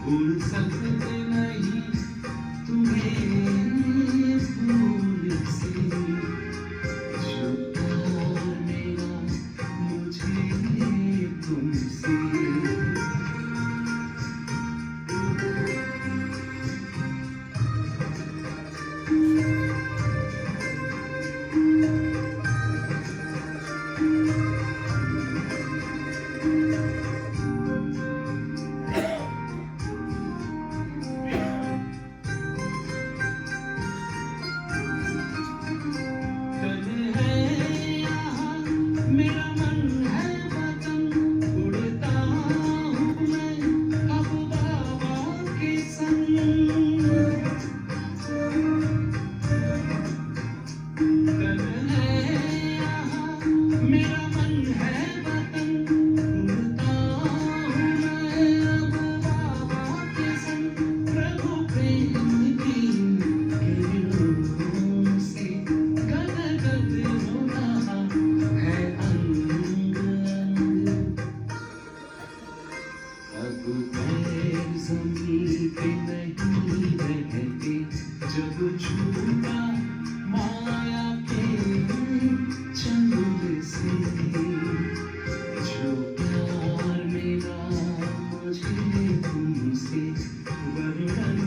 भूल सकते नहीं तुम्हें भूल से, जो प्यार मेरा मुझे तुमसे। कल है यहाँ मेरा मन है वतन, उड़ता हूँ मैं अब बाबा के संग। कल है यहाँ मेरा मन है वतन, उड़ता हूँ मैं अब बाबा के संग। प्रभु प्रेम की किरणों से गदगद हो रहा है अंग अंग। अब पैर ज़मीं पे नहीं रहते, जब छूटा माया के चंग से। जो प्यार मेरा मुझे तुमसे, वर्णन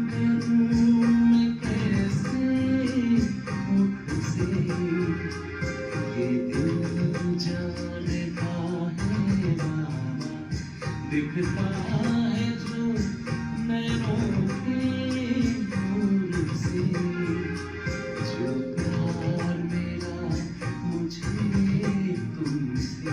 करूं मैं कैसे मुख से। ये दिल जानता है बाबा, दिखता है जो नैनों के नूर से। जो प्यार मेरा मुझे तुमसे।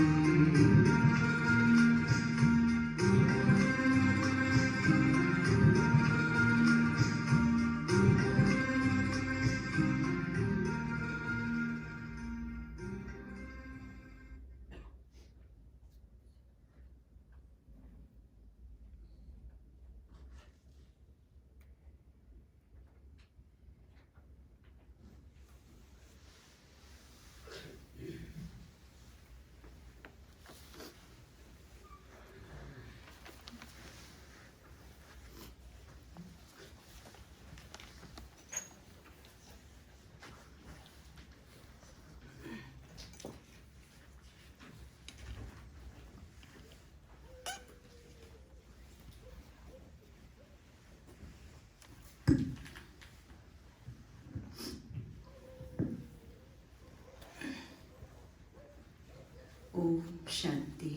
ओम शांति।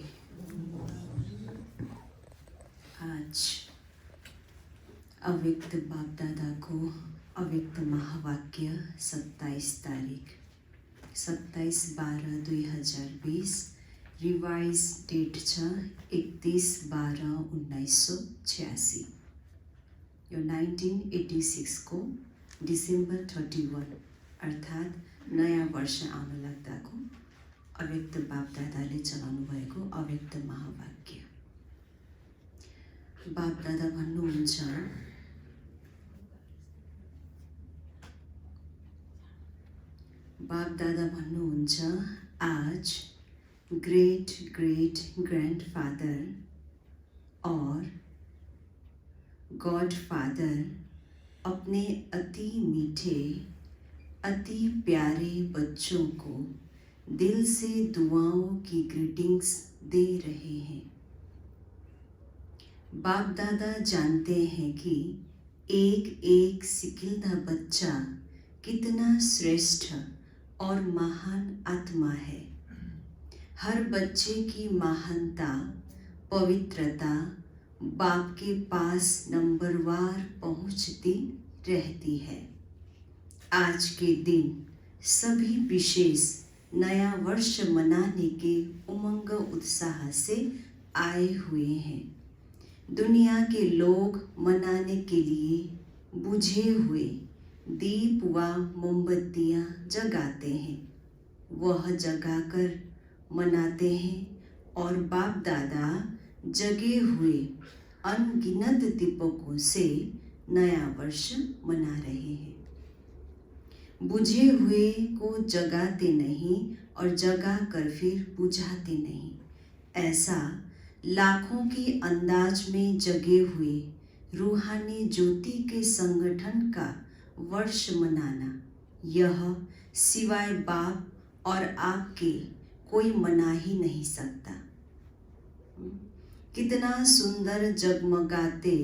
आज अव्यक्त बाप दादा को अव्यक्त महावाक्य 27 तारीख 27/12/2020, रिवाइज डेट छ 31/12/1986। यो 1986 को डिसेम्बर 31 अर्थात् नयाँ वर्ष आउन लाग्दाको अव्यक्त बाप दादाले चलाउनु भएको अव्यक्त महावाक्य। बाप दादा भन्नुहुन्छ, आज ग्रेट ग्रेट ग्रैंडफादर और गॉड फादर अपने अति मीठे अति प्यारे बच्चों को दिल से दुआओं की ग्रीटिंग्स दे रहे हैं। बाप दादा जानते हैं कि एक एक सिकिलदा बच्चा कितना श्रेष्ठ और महान आत्मा है। हर बच्चे की महानता पवित्रता बाप के पास नंबरवार पहुंचती रहती है। आज के दिन सभी विशेष नया वर्ष मनाने के उमंग उत्साह से आए हुए हैं। दुनिया के लोग मनाने के लिए बुझे हुए दीप व मोमबत्तियां जगाते हैं, वह जगाकर मनाते हैं और बाप दादा जगे हुए अनगिनत दीपकों से नया वर्ष मना रहे हैं। बुझे हुए को जगाते नहीं और जगा कर फिर बुझाते नहीं, ऐसा लाखों के अंदाज में जगे हुए रूहानी ज्योति के संगठन का वर्ष मनाना, यह सिवाय बाप और आपके कोई मना ही नहीं सकता। कितना सुंदर जगमगाते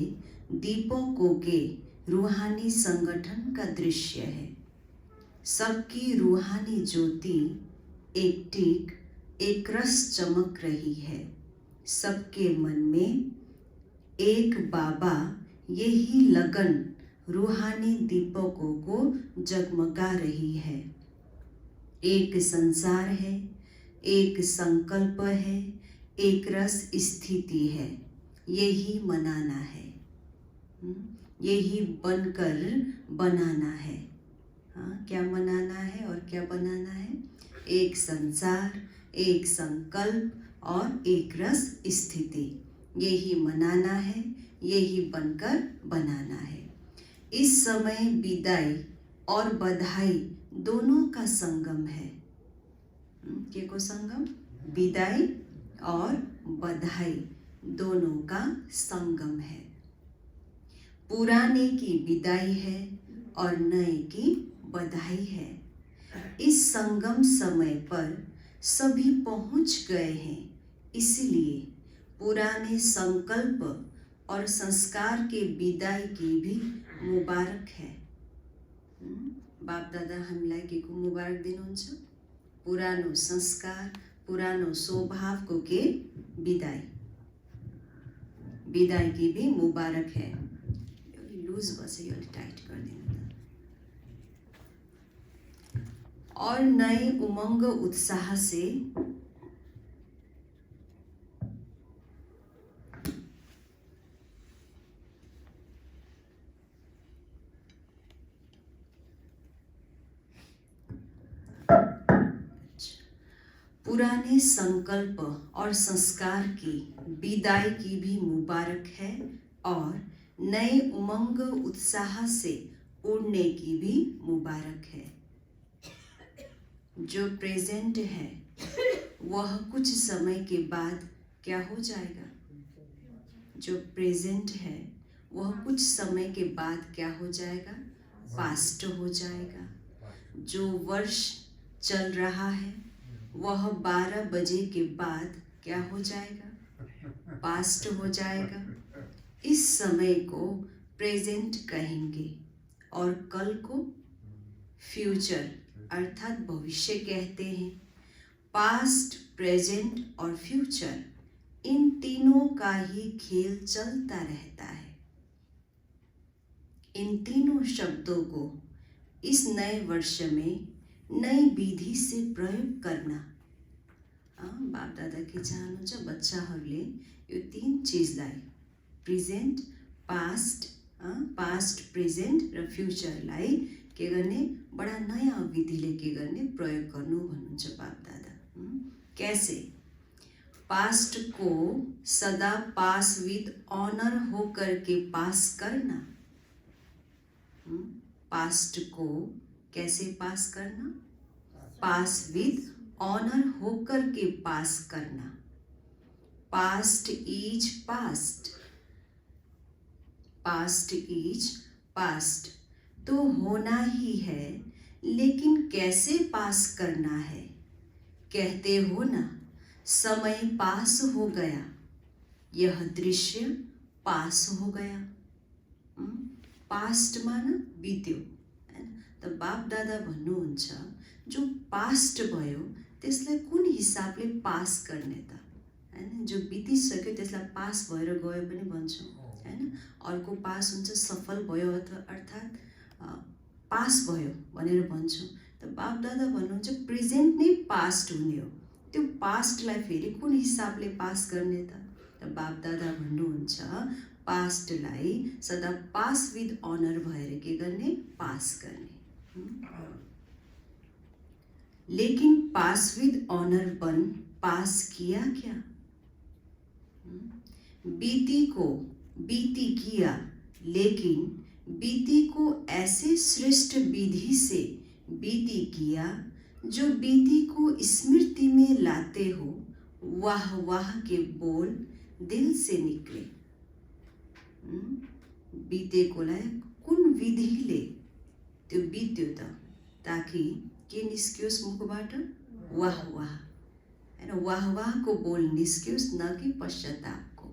दीपकों के रूहानी संगठन का दृश्य है। सबकी रूहानी ज्योति एक टीक एक रस चमक रही है। सबके मन में एक बाबा यही लगन रूहानी दीपकों को जगमगा रही है। एक संसार है, एक संकल्प है, एक रस स्थिति है, यही मनाना है, यही बनकर बनाना है। हाँ, क्या मनाना है और क्या बनाना है? एक संसार, एक संकल्प और एक रस स्थिति, यही मनाना है, यही बनकर बनाना है। इस समय विदाई और बधाई दोनों का संगम है। क्या को संगम? विदाई और बधाई दोनों का संगम है। पुराने की विदाई है और नए की बधाई है। इस संगम समय पर सभी पहुंच गए हैं, इसलिए पुराने संकल्प और संस्कार के विदाई की भी मुबारक है। बाप दादा हामीलाई के को मुबारक दिनुहुन्छ? पुरानो संस्कार, पुरानो स्वभाव को के विदाई, विदाई की भी मुबारक है। लूज बस ये टाइट कर देना। और नए उमंग उत्साह से पुराने संकल्प और संस्कार की विदाई की भी मुबारक है और नए उमंग उत्साह से उड़ने की भी मुबारक है। जो प्रेजेंट है वह कुछ समय के बाद क्या हो जाएगा? जो प्रेजेंट है वह कुछ समय के बाद क्या हो जाएगा? पास्ट हो जाएगा। जो वर्ष चल रहा है वह 12 बजे के बाद क्या हो जाएगा? पास्ट हो जाएगा। इस समय को प्रेजेंट कहेंगे और कल को फ्यूचर अर्थात भविष्य कहते हैं। पास्ट, प्रेजेंट और फ्यूचर, इन तीनों का ही खेल चलता रहता है। इन तीनों शब्दों को इस नए वर्ष में नई विधि से प्रयोग करना। बाप दादा के चाहनुहुन्छ बच्चाहरूले यो तीन चिजलाई प्रेजेन्ट, पास्ट, प्रेजेन्ट र फ्युचरलाई के गर्ने बडा नयाँ विधिले के गर्ने प्रयोग गर्नु भन्नुहुन्छ बाप दादा। कैसे? पास्ट को सदा पास विद ऑनर होकर के पास करना। पास्ट को कैसे पास करना? पास विद ऑनर होकर के पास करना। Past is past, past is past तो होना ही है, लेकिन कैसे पास करना है? कहते हो ना, समय पास हो गया, यह दृश्य पास हो गया। पास्ट माना बित्यो हैन। त बाप दादा भन्नुहुन्छ जो पास्ट भयो त्यसलाई कुन हिसाबले पास गर्ने त हैन? जो बितिसक्यो त्यसलाई पास भएर गयो पनि भन्छौँ हैन। अर्को पास हुन्छ सफल भयो अर्थात् पास भयो भनेर भन्छौँ। त बाप दादा भन्नुहुन्छ प्रेजेन्ट नै पास्ट हुने हो, त्यो पास्टलाई फेरि कुन हिसाबले पास गर्ने त? त बाप दादा भन्नुहुन्छ पास्टलाई सदा पास विद ऑनर भएर के गर्ने? पास गर्ने। लेकिन पास विद ऑनर बन पास किया क्या? बीती को बीती किया, लेकिन बीती को ऐसे श्रेष्ठ विधि से बीती किया जो बीती को स्मृति में लाते हो वाह वाह के बोल दिल से निक्ले बितेकोलाई कुन विधिले त्यो बित्यो त ताकि के निस्कियोस् मुखबाट वाह वाह हैन वाह वाहको बोल निस्कियोस् न कि पश्चातापको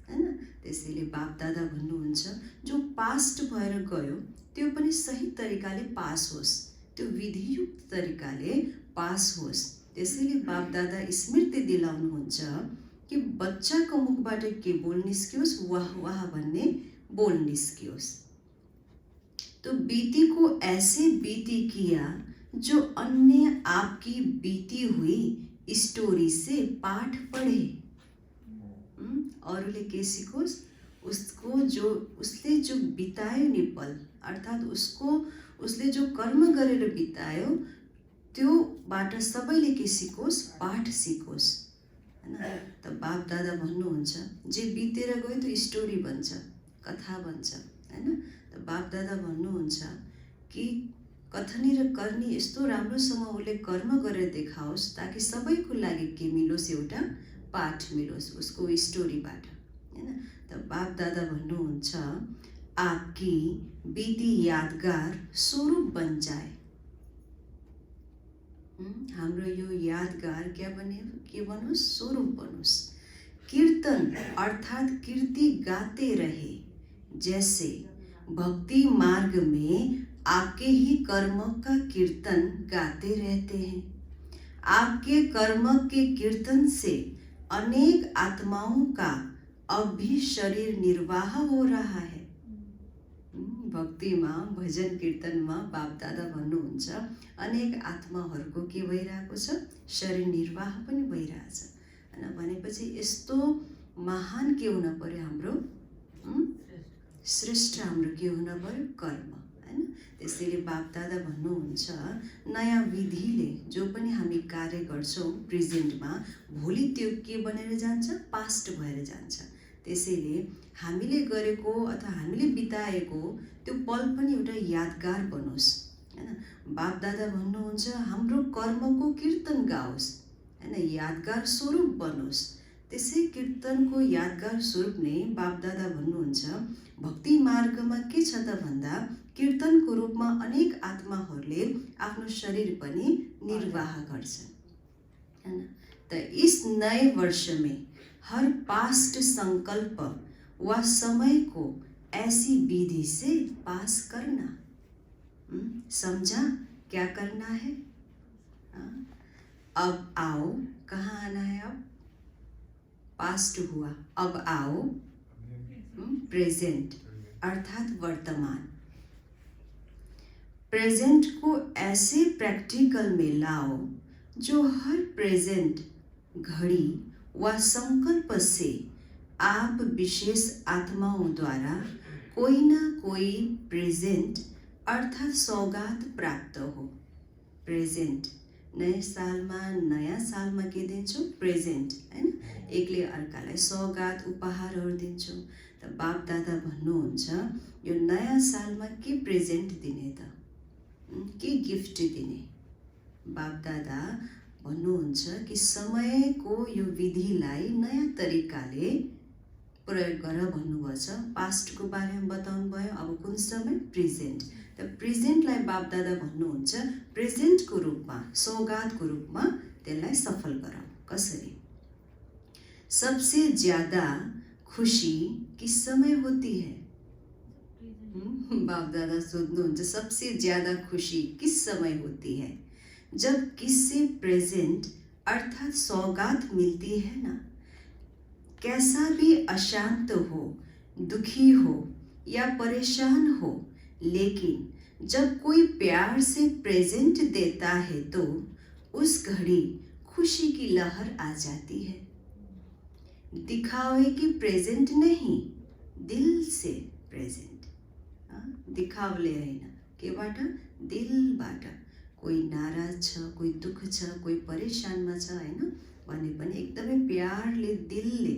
हैन। त्यसैले बाप दादा भन्नुहुन्छ जो पास्ट भएर गयो त्यो पनि सही तरिकाले पास होस्, त्यो विधियुक्त तरिकाले पास होस्। त्यसैले बाप दादा स्मृति दिलाउनुहुन्छ कि बच्चाको मुखबाट के बोल निस्कियोस् वाह वाह भन्ने बोल निस्कियोस्। तो बीती को ऐसे बीती किया जो अन्य आपकी बीती हुई स्टोरी से पाठ पढ़े। अरूले के सिकोस् उसको जो उसले जो बितायो नि पल अर्थात् उसले जो कर्म गरेर बितायो त्योबाट सबैले के सिकोस् पाठ सिकोस् हैन। त बाप दादा भन्नुहुन्छ जे बितेर गयो त्यो स्टोरी बन्छ, कथा बन्छ हैन। त बाप दादा भन्नुहुन्छ कि कथनी र करनी यस्तो राम्रोसँग उसले कर्म गरेर देखाओस् ताकि सबैको लागि के मिलोस् एउटा पाठ मिलोस् उसको स्टोरीबाट हैन। त बाप दादा भन्नुहुन्छ आपकी बीती यादगार स्वरूप बन जाए। हाम्रो यो यादगार क्या बने के बनोस् स्वरूप बनोस्। कीर्तन अर्थात कीर्ति गाते रहे जैसे भक्ति मार्ग में आपके ही कर्म का कीर्तन गाते रहते हैं। आपके कर्म के कीर्तन से अनेक आत्माओं का अब भी शरीर निर्वाह हो रहा है। भक्तिमा भजन कीर्तनमा बाप दादा भन्नुहुन्छ अनेक आत्माहरूको के भइरहेको छ शरीर निर्वाह पनि भइरहेछ हैन। भनेपछि यस्तो महान के हुन पर्यो हाम्रो श्रेष्ठ हाम्रो के हुन पर्यो कर्म हैन। त्यसैले बाप दादा भन्नुहुन्छ नयाँ विधिले जो पनि हामी कार्य गर्छौं प्रेजेन्टमा भोलि त्यो के बनेर जान्छ पास्ट भएर जान्छ। त्यसैले हामीले गरेको अथवा हामीले बिताएको त्यो पल पनि एउटा यादगार बनोस् हैन। बाप दादा भन्नुहुन्छ हाम्रो कर्मको कीर्तन गाओस् हैन, यादगार स्वरूप बनोस्। त्यसै कीर्तनको यादगार स्वरूप नै बाप दादा भन्नुहुन्छ भक्ति मार्गमा के छ त भन्दा कीर्तनको रूपमा अनेक आत्माहरूले आफ्नो शरीर पनि निर्वाह गर्छन् हैन। त इस नए वर्ष में हर पास्ट संकल्प व समय को ऐसी विधि से पास करना। समझा क्या करना है? अब आओ, कहाँ आना है अब? पास्ट हुआ, अब आओ प्रेजेंट अर्थात वर्तमान। प्रेजेंट को ऐसे प्रैक्टिकल में लाओ जो हर प्रेजेंट घड़ी व संकल्प से आप विशेष आत्माओं द्वारा कोई ना कोई प्रेजेंट अर्थात सौगात प्राप्त हो। प्रेजेंट नयाँ सालमा के दिन्छौँ प्रेजेन्ट हैन, एकले अर्कालाई सौगात उपहारहरू दिन्छौँ। त बाप दादा भन्नुहुन्छ यो नयाँ सालमा के प्रेजेन्ट दिने त के गिफ्ट दिने? बाप दादा भन्नुहुन्छ कि समयको यो विधिलाई नयाँ तरिकाले प्रयोग गर भन्नुभएको छ। पास्टको बारेमा बताउनु भयो, अब कुन समय प्रेजेन्ट। त प्रेजेन्टलाई बाप दादा भन्नुहुन्छ प्रेजेन्टको रूपमा सौगातको रूपमा त्यसलाई सफल गराऊ। कसरी? सबसे ज्यादा खुशी किस समय होती है? बाप दादा सोध्नुहुन्छ सबसे ज्यादा खुशी किस समय होती है? जब किससे प्रेजेंट अर्थात सौगात मिलती है ना। कैसा भी अशांत हो, दुखी हो या परेशान हो, लेकिन जब कोई प्यार से प्रेजेंट देता है तो उस घड़ी खुशी की लहर आ जाती है। दिखावे की प्रेजेंट नहीं, दिल से प्रेजेंट। दिखावले हैन, केबाट? दिलबाट। कोही नाराज छ, कोही दुःख छ, कोही परेशानमा छ हैन भने पनि एकदमै प्यारले दिलले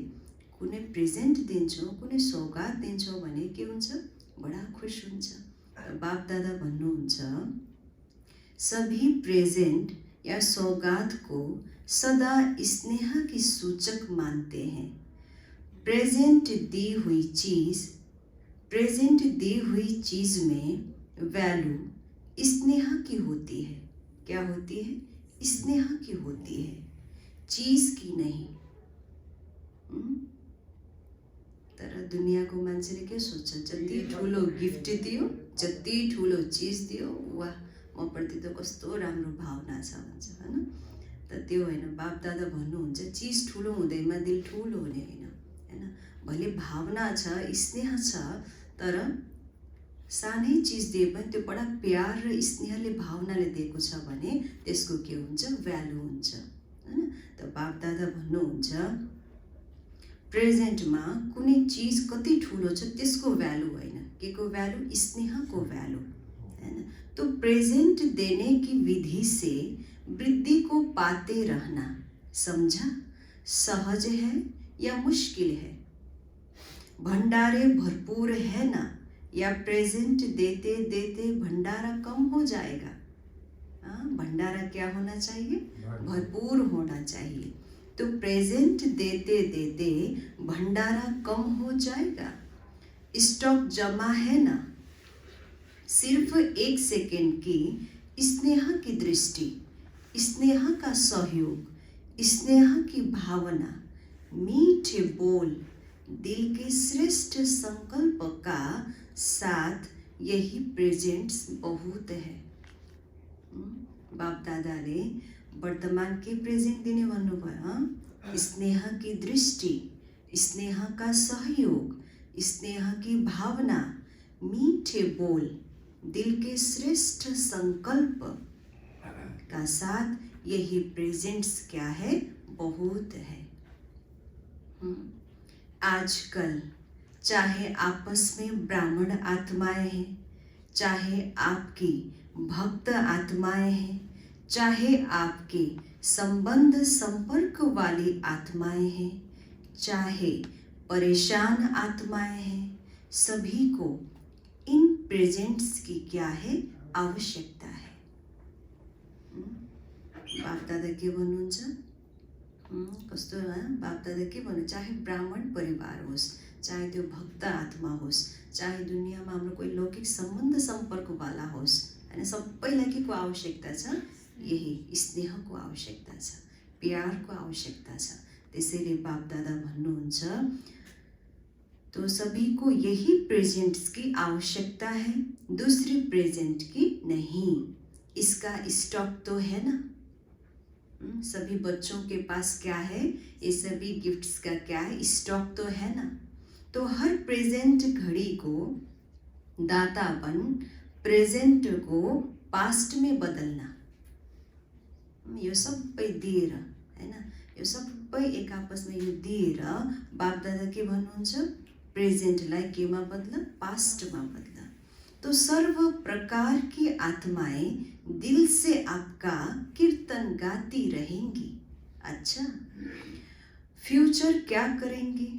कुनै प्रेजेन्ट दिन्छौँ, कुनै सौगात दिन्छौँ भने के हुन्छ? बडा खुश हुन्छ। बाप दादा भन्नुहुन्छ सभी प्रेजेंट या सौगात को सदा स्नेह की सूचक मानते हैं। प्रेजेंट दी हुई चीज में वैल्यू स्नेहा की होती है। क्या होती है? स्नेहा की होती है, चीज की नहीं। तर दुनियाँको मान्छेले के सोच्छ, जति ठुलो गिफ्ट दियो, जति ठुलो चीज दियो, वाह म प्रति त कस्तो राम्रो भावना छ भन्छ हैन। त त्यो होइन, बाप दादा भन्नुहुन्छ चीज ठुलो हुँदैमा दिल ठुलो हुने होइन हैन। भले भावना छ, स्नेह छ, तर सानै चीज दिए पनि त्यो बडा प्यार र स्नेहले भावनाले दिएको छ भने त्यसको के हुन्छ? भ्यालु हुन्छ हैन। त बाप दादा भन्नुहुन्छ प्रेजेन्टमा कुनै चीज कति ठुलो छ त्यसको भ्यालु होइन, के को भ्यालु? स्नेहको भ्यालु हैन। तो प्रेजेंट देने की विधि से वृद्धि को पाते रहना, समझा, सहज है या मुश्किल है? भंडारे भरपूर है ना, या प्रेजेंट देते देते भंडारा कम हो जाएगा? भंडारा क्या होना चाहिए? भरपूर होना चाहिए। तो प्रेजेंट देते देते भंडारा कम हो जाएगा। स्टॉक जमा है ना, सिर्फ 1 सेकेंड की स्नेह की दृष्टि, स्नेह का सहयोग, स्नेह की भावना, मीठे बोल, दिल के श्रेष्ठ संकल्प का साथ, यही प्रेजेंट्स बहुत है। बाप दादाले वर्तमान के प्रेजेंट दिने भन्नुभयो। स्नेह की दृष्टि, स्नेह का सहयोग, स्नेह की भावना, मीठे बोल, दिल के श्रेष्ठ संकल्प का साथ, यही प्रेजेंट्स क्या है? बहुत है। आजकल चाहे आपस में ब्राह्मण आत्माएं हैं, चाहे आपकी भक्त आत्माएं हैं, चाहे आपके संबंध संपर्क वाली आत्माएं हैं, चाहे परेशान आत्माएं हैं, सभी को इन प्रेजेंट्स की क्या है? आवश्यकता है। बाप दादा के भन्नुहुन्छ? कस्तो बाप दादा के भन्नु? चाहे ब्राह्मण परिवार होस्, चाहे त्यो भक्त आत्मा होस्, चाहे दुनियाँमा हाम्रो कोही लौकिक सम्बन्ध सम्पर्क वाला होस् हैन, सबैलाई के को आवश्यकता छ? यही स्नेहको आवश्यकता छ, प्यारको आवश्यकता छ। त्यसैले बाप दादा भन्नुहुन्छ तो सभी को यही प्रेजेंट्स की आवश्यकता है, दूसरी प्रेजेंट की नहीं। इसका स्टॉक तो है ना। सभी बच्चों के पास क्या है? ये सभी गिफ्ट्स का क्या है? स्टॉक तो है ना। तो हर प्रेजेंट घड़ी को दातापन, प्रेजेंट को पास्ट में बदलना, यो सबै दिएर हैन, यो सबै एक आपसमा यो दिएर बाप दादा के भन्नुहुन्छ? प्रेजेंटलाई केमा बदल? पास्टमा बदल। तो सर्व प्रकार की आत्माएं दिल से आपका कीर्तन गाती रहेंगी। अच्छा, फ्यूचर क्या करेंगे?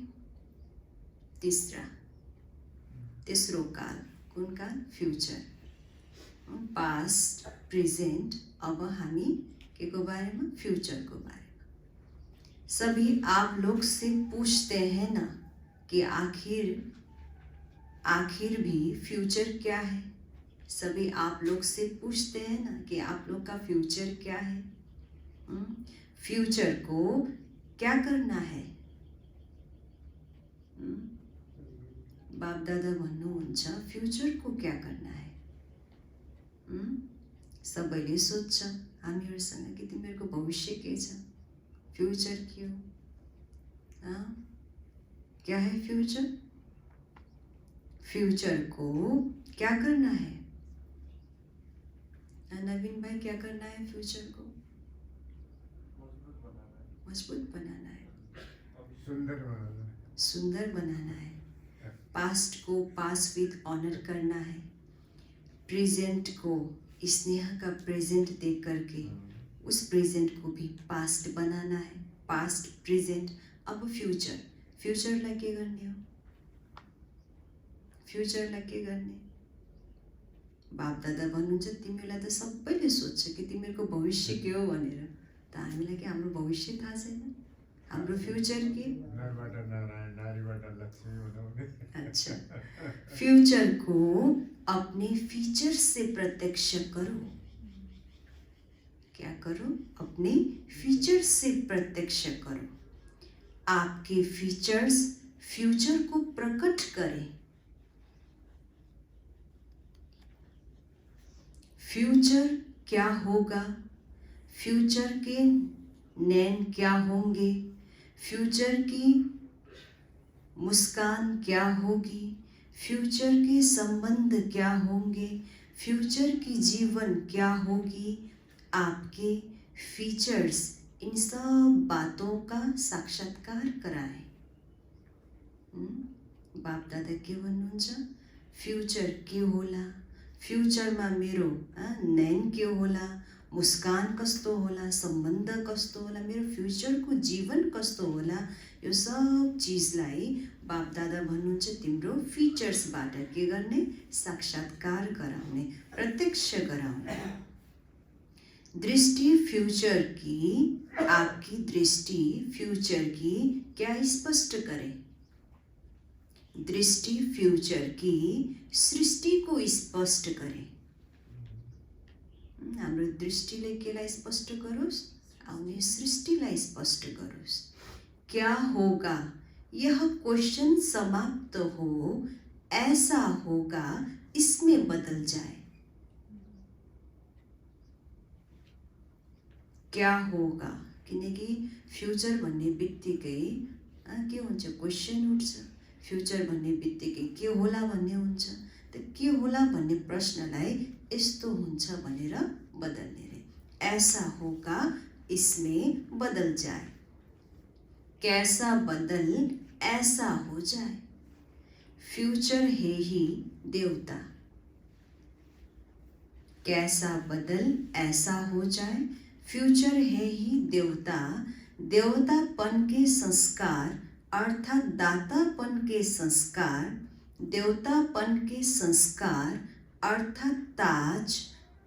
तीसरो काल, कौन काल? फ्यूचर। पास्ट, प्रेजेंट, अब हामी के को बारे में? फ्यूचर को बारे में। सभी आप लोग से पूछते हैं ना कि आखिर भी फ्यूचर क्या है? सभी आप लोग से पूछते हैं ना कि आप लोग का फ्यूचर क्या है? फ्यूचर को क्या करना है? बाप दादा भन्नुहुन्छ फ्यूचर को क्या करना है? सबैले सोध्छ हामीहरूसँग कि तिमीहरूको भविष्य के छ? फ्यूचर के हो? क्या है फ्यूचर? फ्यूचर को क्या करना है? नवीन भाई, क्या करना है फ्यूचर को? मजबूत बनाना है, सुंदर बनाना है। पास्ट को पास विद ऑनर करना है, प्रेजेंट को स्नेह का प्रेजेंट दे करके उस प्रेजेंट को भी पास्ट बनाना है। पास्ट, प्रेजेंट, अब फ्यूचर। फ्यूचरलाई के गर्ने हो? फ्यूचरलाई के गर्ने? बाप दादा भन्नुहुन्छ तिमीलाई त सबैले सोध्छ कि तिमीहरूको भविष्य के हो भनेर, त हामीलाई के हाम्रो भविष्य थाहा छैन? हाम्रो फ्यूचर के? नरबाट नारायण, नारीबाट अच्छे बनाओगे। अच्छा, फ्यूचर को अपने फीचर से प्रत्यक्ष करो। क्या करो? अपने फीचर से प्रत्यक्ष करो। आपके फीचर्स फ्यूचर को प्रकट करें। फ्यूचर क्या होगा? फ्यूचर के नैन क्या होंगे? फ्यूचर की मुस्कान क्या होगी? फ्यूचर के संबंध क्या होंगे? फ्यूचर की जीवन क्या होगी? आपके फीचर्स इन सब बातों का साक्षात्कार कराए। बाप दादा के भन्नुहुन्छ फ्यूचर के होला, फ्यूचरमा मेरो नैन के होला, मुस्कान कस्तो होला, सम्बन्ध कस्तो होला, मेरो फ्यूचरको जीवन कस्तो होला, यो सब चिजलाई बाप दादा भन्नुहुन्छ तिम्रो फीचर्सबाट के गर्ने? साक्षात्कार गराउने, प्रत्यक्ष गराउने। दृष्टि फ्यूचर की, आपकी दृष्टि फ्यूचर की क्या स्पष्ट करे? दृष्टि फ्यूचर की सृष्टि को स्पष्ट करे। हाम्रो दृष्टिले केलाई स्पष्ट गरोस्? आउने सृष्टिलाई स्पष्ट गरोस्। क्या होगा? यह क्वेश्चन समाप्त हो, ऐसा होगा, इसमें बदल जाए। क्या होगा? किनकि फ्यूचर भन्ने बित्तिकै के हुन्छ? क्वेश्चन उठ्छ। फ्यूचर भन्ने बित्तिकै के होला भन्ने हुन्छ। त के होला भन्ने प्रश्नलाई यस्तो हुन्छ भनेर बदल्ने रे। ऐसा होगा, इसमें बदल जाए। कैसा बदल, ऐसा हो जाए। फ्यूचर है ही देवता। कैसा बदल, ऐसा हो जाए। फ्यूचर है ही देवता। देवतापन के संस्कार अर्थात दातापन के संस्कार, देवतापन के संस्कार अर्थात ताज,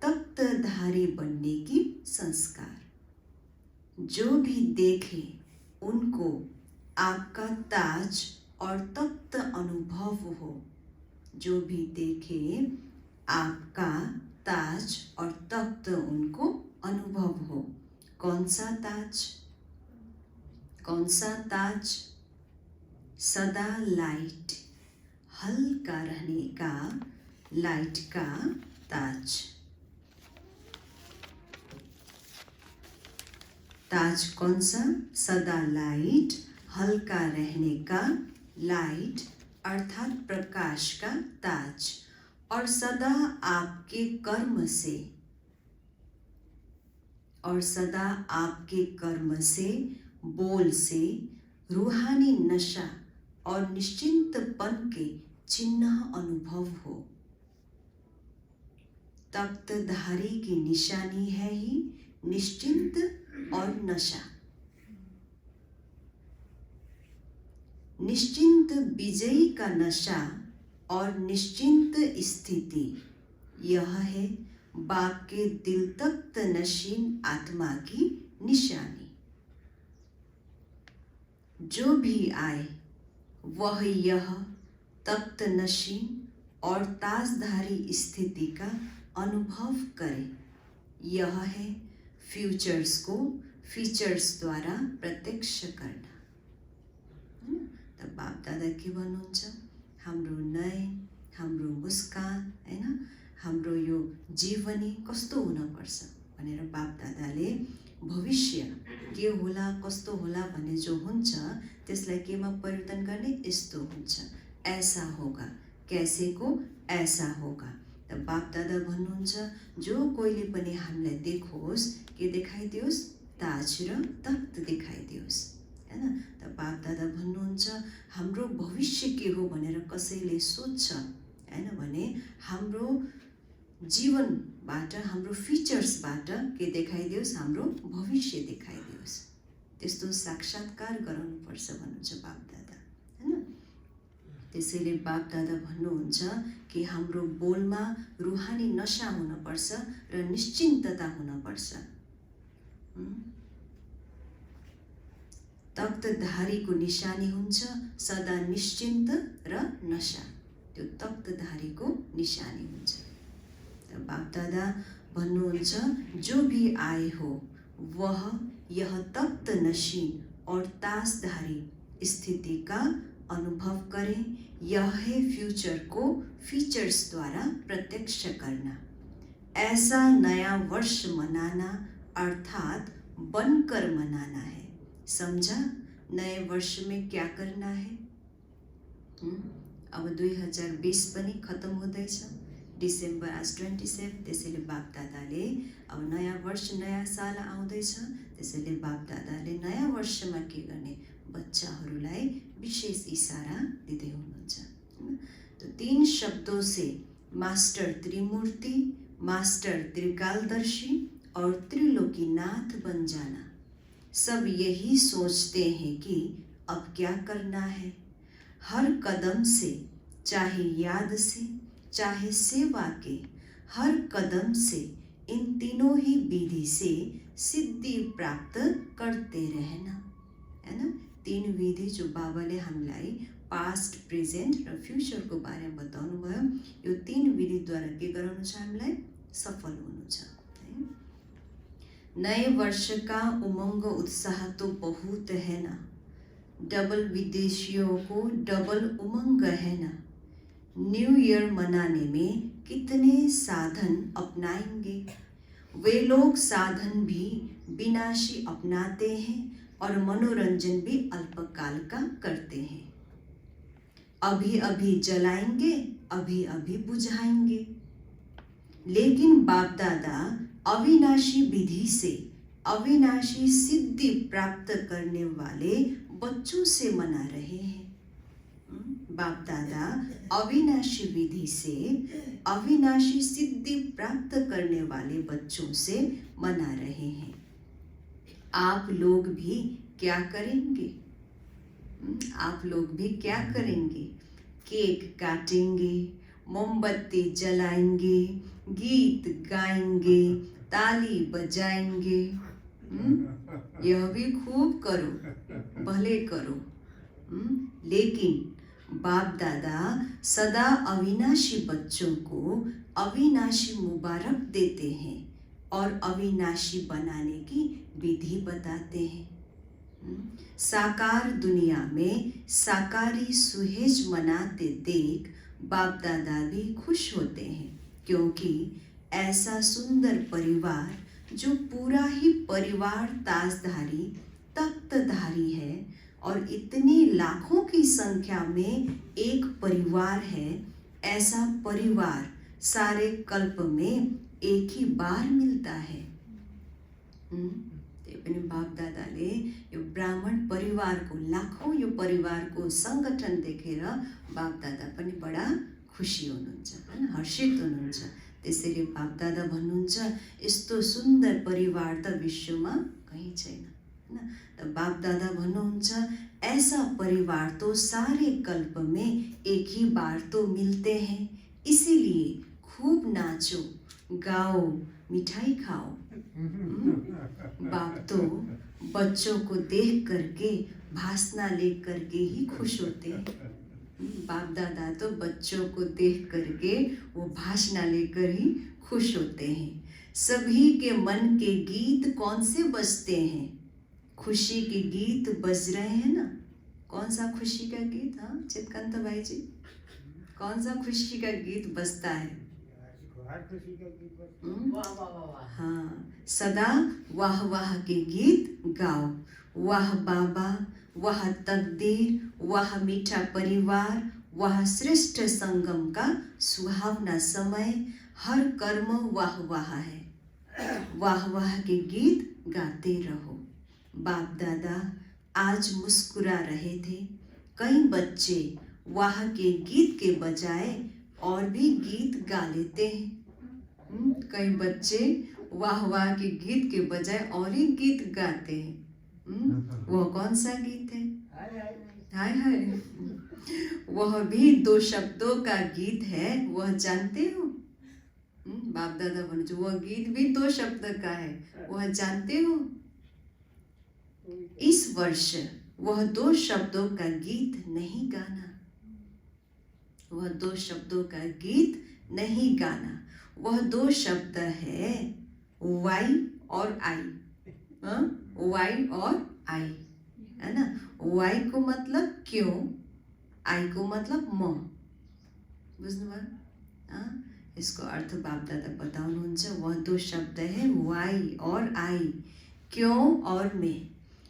तख्तधारी बनने की संस्कार। जो भी देखे उनको आपका ताज और तख्त अनुभव हो। जो भी देखे आपका ताज और तख्त उनको अनुभव हो। कौन सा ताज? कौन सा ताज? सदा लाइट, हल्का रहने का लाइट का ताज। ताज कौन सा? सदा लाइट, हल्का रहने का लाइट अर्थात प्रकाश का ताज। और सदा आपके कर्म से, और सदा आपके कर्म से, बोल से रूहानी नशा और निश्चिंतपन के चिन्ह अनुभव हो। तख्तधारी की निशानी है ही निश्चिंत और नशा। निश्चिंत विजयी का नशा और निश्चिंत स्थिति, यह है बाप के दिल तख्त नशीन आत्मा की निशानी। जो भी आए वह यह तख्त नशीन और ताजधारी स्थिति का अनुभव करे। यह है फ्यूचर्स को फीचर्स द्वारा प्रत्यक्ष करना। त बाप दादा के भन्नुहुन्छ हाम्रो नयन, हाम्रो मुस्कान, हैन, हाम्रो यो जीवनी कस्तो हुनुपर्छ भनेर बाप दादाले भविष्य के होला, कस्तो होला भन्ने जो हुन्छ त्यसलाई केमा परिवर्तन गर्ने? यस्तो हुन्छ, ऐसा होगा। कैसे को? ऐसा होगा। त बाप दादा भन्नुहुन्छ जो कोहीले पनि हामीलाई देखोस्, के देखाइदियोस्? ताज र तख्त देखाइदियोस्, हैन। त बाप दादा भन्नुहुन्छ हाम्रो भविष्य के हो भनेर कसैले सोध्छ, हैन भने हाम्रो जीवनबाट, हाम्रो फिचर्सबाट के देखाइदियोस्? हाम्रो भविष्य देखाइदियोस्। त्यस्तो साक्षात्कार गराउनुपर्छ भन्नुहुन्छ बाप दादा, हैन। त्यसैले बाप दादा भन्नुहुन्छ कि हाम्रो बोलमा रूहानी नशा हुनुपर्छ र निश्चिन्तता हुनुपर्छ। तख्तधारीको निशानी हुन्छ सदा निश्चिन्त र नशा। त्यो तख्तधारीको निशानी हुन्छ। बापदादा भन्नुहुन्छ जो भी आए हो वह यह तख्त नशीन और ताजधारी स्थिति का अनुभव करें। यह है फ्यूचर को फीचर्स द्वारा प्रत्यक्ष करना। ऐसा नया वर्ष मनाना अर्थात बनकर मनाना है। समझा? नए वर्ष में क्या करना है? अब 2020 पनि खत्म हुँदैछ। डिसेम्बर आज 27, त्यसैले बापदादाले अब नयाँ वर्ष नयाँ साल आउँदैछ, त्यसैले बापदादाले नयाँ वर्षमा के गर्ने बच्चाहरूलाई विशेष इशारा दिँदै हुनुहुन्छ। तो 3 शब्दों से मास्टर त्रिमूर्ति, मास्टर त्रिकालदर्शी और त्रिलोकीनाथ बन जाना। सब यही सोचते हैं कि अब क्या करना है। हर कदम से, चाहे याद से चाहे सेवा के, हर कदम से इन तीनों ही विधि से सिद्धि प्राप्त करते रहना, है ना। 3 विधि जो बाबाले हामीलाई पास्ट, प्रेजेन्ट र फ्युचरको बारेमा बताउनु भयो। यो 3 विधिद्वारा के गराउनु छ हामीलाई सफल हुनु छ। नए वर्ष का उमंग उत्साह तो बहुत है ना, डबल विदेशियों को डबल उमंग है ना। न्यू ईयर मनाने में कितने साधन अपनाएंगे। वे लोग साधन भी विनाशी अपनाते हैं और मनोरंजन भी अल्पकाल का करते हैं। अभी अभी जलाएंगे, अभी अभी बुझाएंगे। लेकिन बाप दादा अविनाशी विधि से अविनाशी सिद्धि प्राप्त करने वाले बच्चों से मना रहे हैं। बाप दादा अविनाशी विधि से अविनाशी सिद्धि प्राप्त करने वाले बच्चों से मना रहे हैं। आप लोग भी क्या करेंगे? आप लोग भी क्या करेंगे? केक काटेंगे, मोमबत्ती जलाएंगे, गीत गाएंगे, ताली बजाएंगे। यह भी खूब करो, भले करो। लेकिन बाप दादा सदा अविनाशी बच्चों को अविनाशी मुबारक देते हैं और अविनाशी बनाने की विधि बताते हैं। साकार दुनिया में साकारी सुहेज मनाते देख बाप दादा भी खुश होते हैं, क्योंकि ऐसा सुंदर परिवार जो पूरा ही परिवार ताजधारी तख्तधारी है और इतनी लाखों की संख्या में एक परिवार है, ऐसा परिवार सारे कल्प में एक ही बार मिलता है। बाप दादाले यो ब्राह्मण परिवार को लाखौं यो परिवार को संगठन देखेर बाप दादा पनि बडा खुसी हुनुहुन्छ, हैन, हर्षित हुनुहुन्छ। त्यसैले बाप दादा भन्नुहुन्छ यस्तो सुन्दर परिवार त विश्वमा कहीँ छैन, हैन। त बाप दादा भन्नुहुन्छ ऐसा परिवार तो सारे कल्प में एक ही बार तो मिलते हैं, इसीलिए खूब नाचो, गाओ, मिठाई खाओ। बाप तो बच्चों को देख करके भाषणा लेकर करके ही खुश होते हैं। बाप दादा तो बच्चों को देख करके वो भाषणा लेकर ही खुश होते हैं। सभी के मन के गीत कौन से बजते हैं? खुशी के गीत बज रहे हैं ना। कौन सा खुशी का गीत? हाँ चितकांत भाई जी, कौन सा खुशी का गीत बजता है? हाँ, सदा वाह वाह के गीत गाओ। वाह बाबा, वाह तकदीर, वाह मीठा परिवार, वाह श्रेष्ठ संगम का सुहावना समय, हर कर्म वाह वाह है। वाह वाह के गीत गाते रहो। बाप दादा आज मुस्कुरा रहे थे। कई बच्चे वाह के गीत के बजाय और भी गीत गा लेते हैं। कई बच्चे वाह वाह के गीत के बजाय और ही गीत गाते हैं। वह कौन सा गीत है? हाय हाय। वह भी 2 शब्दों का गीत है, वह जानते हो? बाप दादा बोले वह गीत भी 2 शब्द का है, वह जानते हो? इस वर्ष वह दो शब्दों का गीत नहीं गाना, वह दो शब्दों का गीत नहीं गाना। वह दो शब्द है वाई और आई। हाँ, वाई और आई, है ना। वाई को मतलब क्यों, आई को मतलब म। बुझ्नुभयो? इसको अर्थ बाप दादा बताउनुहुन्छ। वह दो शब्द है वाई और आई, क्यों और मैं।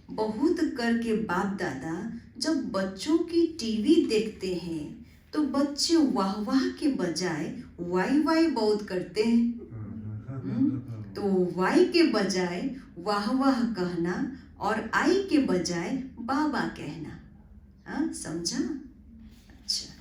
बहुत करके बाप दादा जब बच्चों की टीवी देखते हैं तो बच्चे वाह वाह के बजाय वाई वाई बहुत करते हैं। तो वाई के बजाय वाह वाह कहना और आई के बजाय बाबा कहना। हाँ, समझा? अच्छा,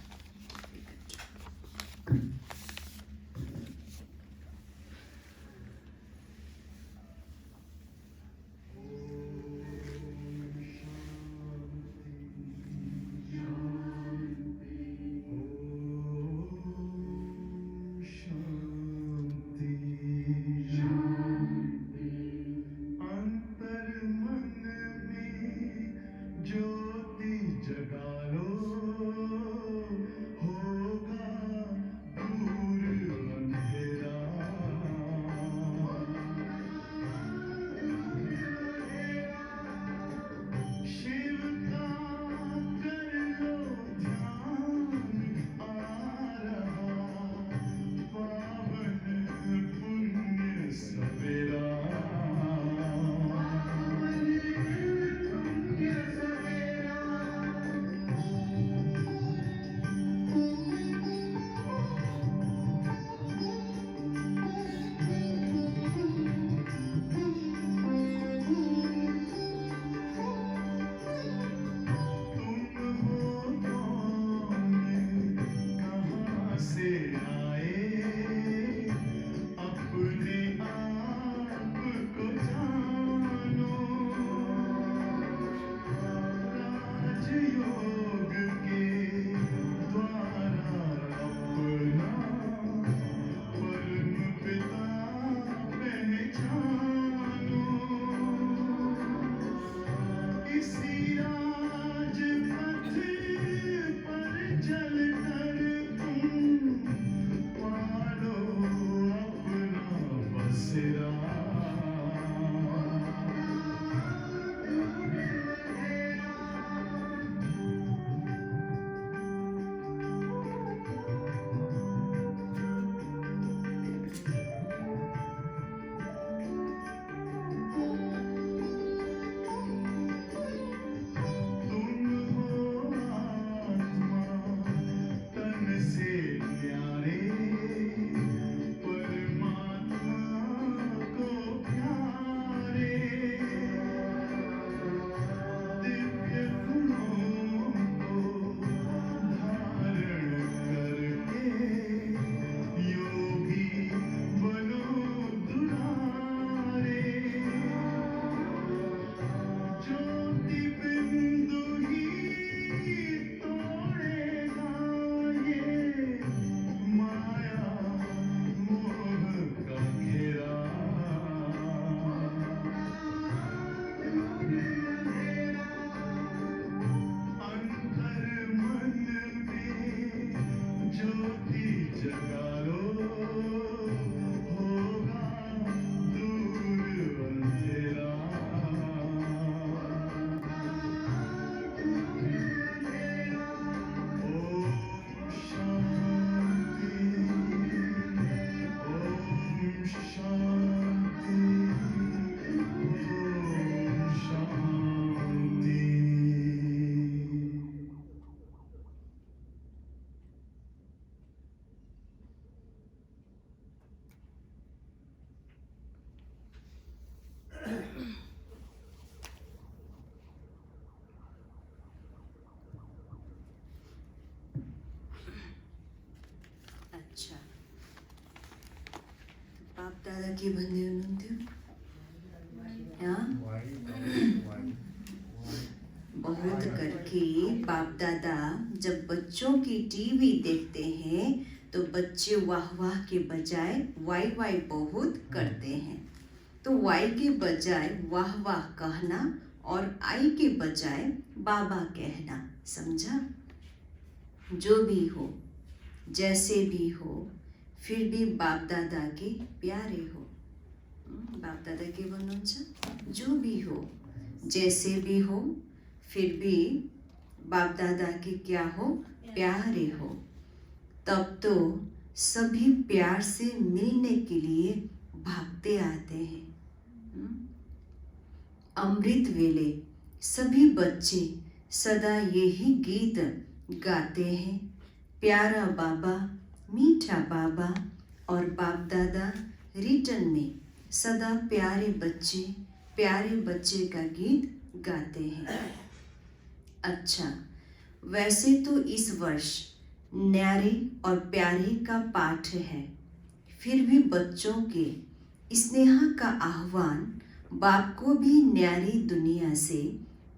अच्छा। बाप दादा के भन्दै हुनुहुन्थ्यो? बहुत करके बाप दादा जब बच्चों की टीवी देखते हैं तो बच्चे वाह वाह के बजाय वाई वाई बहुत करते हैं। तो वाई के बजाय वाह वाह कहना और आई के बजाय बाबा कहना, समझा? जो भी हो, जैसे भी हो, फिर भी बाप दादा के प्यारे हो। बाप दादा के भन्नुहुन्छ जो भी हो, जैसे भी हो, फिर भी बाप दादा के क्या हो, प्यारे हो। तब तो सभी प्यार से मिलने के लिए भागते आते हैं। अमृत वेले सभी बच्चे सदा यही गीत गाते हैं, प्यारा बाबा, मीठा बाबा। और बाप दादा रिटर्न में सदा प्यारे बच्चे का गीत गाते हैं। अच्छा, वैसे तो इस वर्ष न्यारे और प्यारे का पाठ है, फिर भी बच्चों के स्नेह का आह्वान बाप को भी न्यारी दुनिया से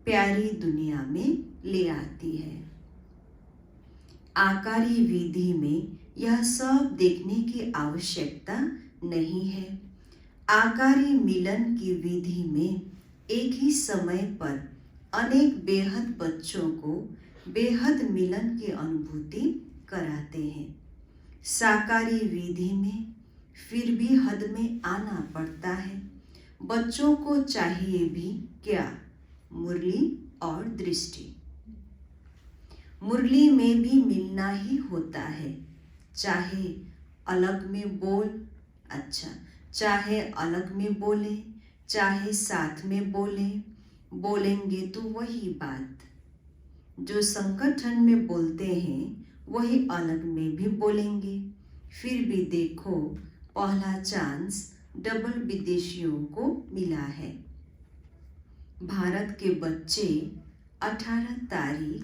प्यारी दुनिया में ले आती है। आकारी विधि में यह सब देखने की आवश्यकता नहीं है। आकारी मिलन की विधि में एक ही समय पर अनेक बेहद बच्चों को बेहद मिलन की अनुभूति कराते हैं। साकारी विधि में फिर भी हद में आना पड़ता है। बच्चों को चाहिए भी क्या? मुरली और दृष्टि। मुरली में भी मिलना ही होता है, चाहे अलग में बोले, चाहे साथ में बोलेंगे तो वही बात। जो संगठन में बोलते हैं वही अलग में भी बोलेंगे। फिर भी देखो, पहला चांस डबल विदेशियों को मिला है। भारत के बच्चे 18 तारीख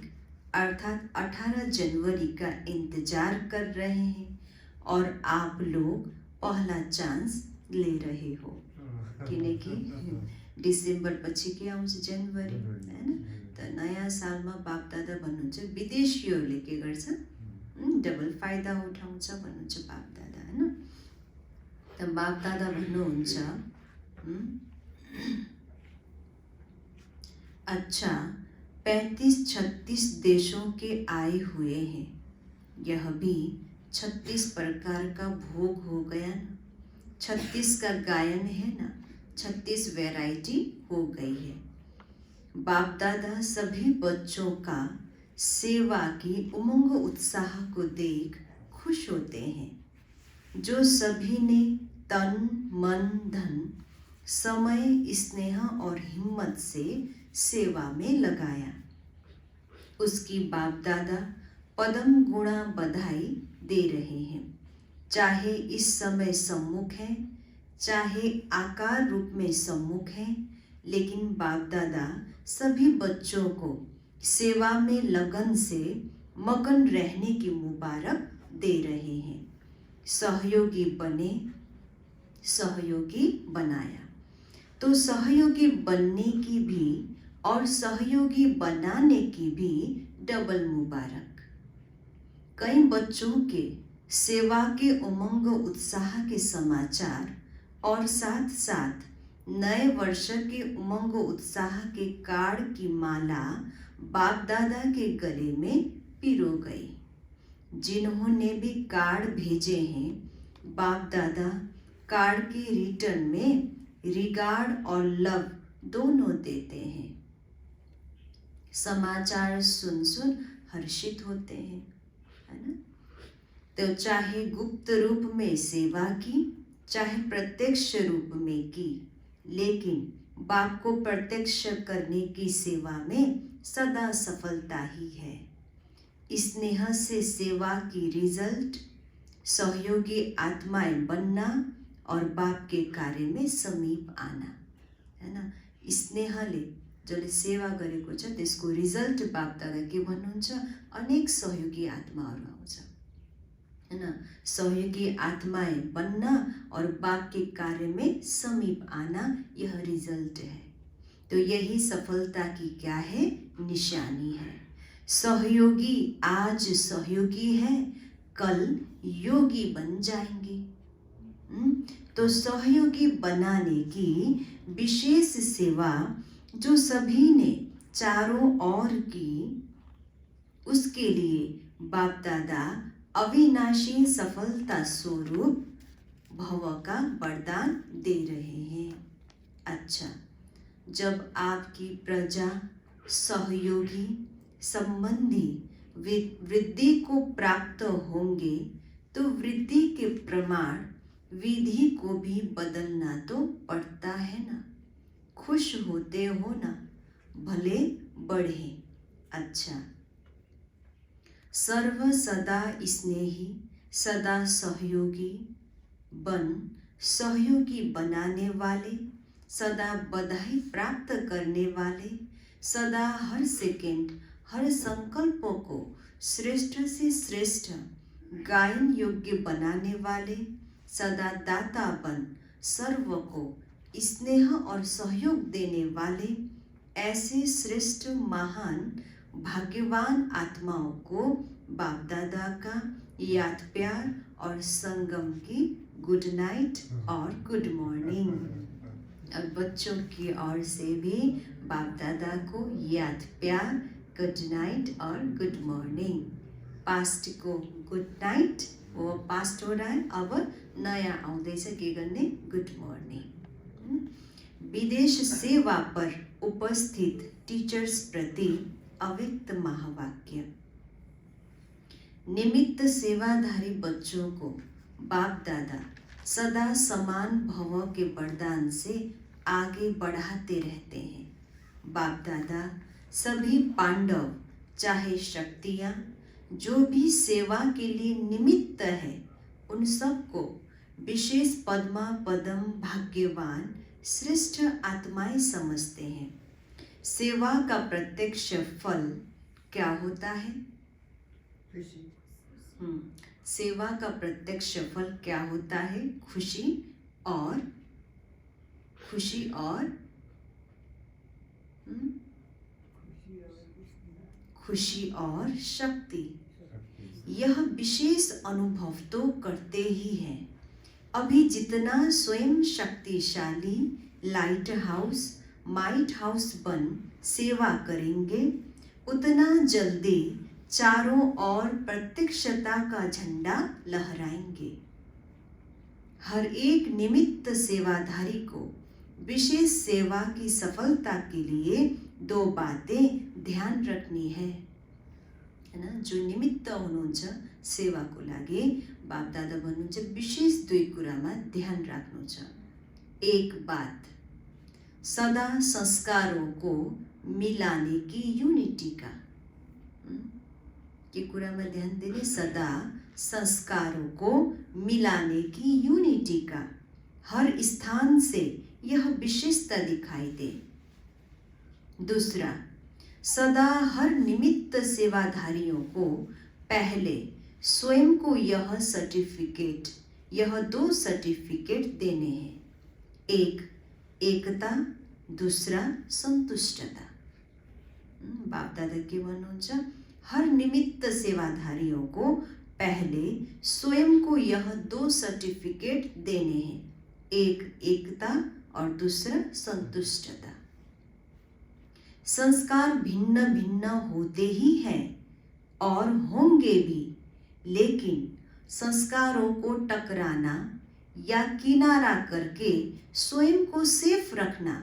अर्थात 18 जनवरी का इंतजार कर रहे हैं और आप लोग पहला चांस ले रहे हो। किनकि डिसेम्बर पछि के आउँछ जनवरी, हैन? त नयाँ सालमा बाप दादा भन्नुहुन्छ विदेशीहरूले के गर्छ, डबल फाइदा उठाउँछ भन्नुहुन्छ बाप दादा, हैन? त बाप दादा भन्नुहुन्छ अच्छा 35-36 देशों के आए हुए हैं, यह भी 36 प्रकार का भोग हो गया ना। 36 का गायन है ना, 36 वैरायटी हो गई है। बाप दादा सभी बच्चों का सेवा की उमंग उत्साह को देख खुश होते हैं। जो सभी ने तन मन धन समय स्नेह और हिम्मत से सेवा में लगाया, उसकी बाप दादा पदम गुणा बधाई दे रहे हैं। चाहे इस समय सम्मुख है, चाहे आकार रूप में सम्मुख है, लेकिन बाप दादा सभी बच्चों को सेवा में लगन से मगन रहने की मुबारक दे रहे हैं। सहयोगी बने, सहयोगी बनाया, तो सहयोगी बनने की भी और सहयोगी बनाने की भी डबल मुबारक। कई बच्चों के सेवा के उमंग उत्साह के समाचार और साथ साथ नए वर्ष के उमंग उत्साह के कार्ड की माला बाप दादा के गले में पिरो गई। जिन्होंने भी कार्ड भेजे हैं, बाप दादा कार्ड के रिटर्न में रिगार्ड और लव दोनों देते हैं। समाचार सुन हर्षित होते हैं, है ना? तो चाहे गुप्त रूप में सेवा की, चाहे प्रत्यक्ष रूप में की, लेकिन बाप को प्रत्यक्ष करने की सेवा में सदा सफलता ही है। स्नेह से सेवा की रिजल्ट सहयोगी आत्माएं बनना और बाप के कार्य में समीप आना, है ना? स्नेहले जसले सेवा गरेको छ त्यसको रिजल्ट बाप दादा के भन्नुहुन्छ, अनेक सहयोगी आत्माहरू आउँछ, है ना? सहयोगी आत्माएं बनना और बाप के कार्य में समीप आना, यह रिजल्ट है। तो यही सफलता की क्या है? निशानी है। सहयोगी आज सहयोगी है, कल योगी बन जाएंगे। तो सहयोगी बनाने की विशेष सेवा जो सभी ने चारों ओर की, उसके लिए बाप दादा अविनाशी सफलता स्वरूप भव का वरदान दे रहे हैं। अच्छा, जब आपकी प्रजा सहयोगी संबंधी वृद्धि को प्राप्त होंगे तो वृद्धि के प्रमाण विधि को भी बदलना तो पड़ता है ना। खुश होते हो ना, भले बढ़े। अच्छा, सर्व सदा स्नेही, सदा सहयोगी सहयोगी बनाने वाले, सदा बधाई प्राप्त करने वाले, सदा हर सेकेंड हर संकल्पों को श्रेष्ठ से श्रेष्ठ गायन योग्य बनाने वाले, सदा दाता बन सर्व को स्नेह और सहयोग देने वाले, ऐसे श्रेष्ठ महान भाग्यवान आत्माओं को बाप दादा का याद प्यार और संगम की गुड नाइट और गुड मॉर्निंग। और बच्चों की ओर से भी बाप दादा को याद प्यार, गुड नाइट और गुड मॉर्निंग। पास्ट को गुड नाइट, वो पास्ट हो रहा है, अब नया आउँदैछ के गर्ने, गुड मॉर्निंग। विदेश सेवा पर उपस्थित टीचर्स प्रति अव्यक्त महावाक्य। निमित्त सेवाधारी बच्चों को बाप दादा सदा समान भव के वरदान से आगे बढ़ाते रहते हैं। बाप दादा सभी पांडव, चाहे शक्तियाँ, जो भी सेवा के लिए निमित्त है, उन सबको विशेष पद्मा पदम भाग्यवान श्रेष्ठ आत्माएं समझते हैं। सेवा का प्रत्यक्ष फल क्या होता है? सेवा का प्रत्यक्ष फल क्या होता है? खुशी और शक्ति। यह विशेष अनुभव तो करते ही हैं। अभी जितना स्वयं शक्तिशाली लाइट हाउस, माइट हाउस बन सेवा करेंगे, उतना जल्दी चारों ओर प्रत्यक्षता का झंडा लहराएंगे। हर एक निमित्त सेवाधारी को विशेष सेवा की सफलता के लिए दो बातें ध्यान रखनी है ना। जो निमित्त हुनुहुन्छ सेवाको लागि बाप दादा भन्नुहुन्छ विशेष दुई कुरामा ध्यान राख्नु छ। एक बात, सदा संस्कारों को मिलाने की यूनिटी का, के कुरामा ध्यान दिने, सदा संस्कारों को मिलाने की यूनिटी का हर स्थान से यह विशेषता दिखाई दे। दूसरा, सदा हर निमित्त सेवाधारियों को पहले स्वयं को यह सर्टिफिकेट, यह दो सर्टिफिकेट देने हैं। एक एकता, दूसरा संतुष्टता। बाप दादा के भन्नुहुन्छ हर निमित्त सेवाधारियों को पहले स्वयं को यह दो सर्टिफिकेट देने हैं, एक एकता और दूसरा संतुष्टता। संस्कार भिन्न भिन्न होते ही हैं और होंगे भी, लेकिन संस्कारों को टकराना या किनारा करके स्वयं को सेफ रखना,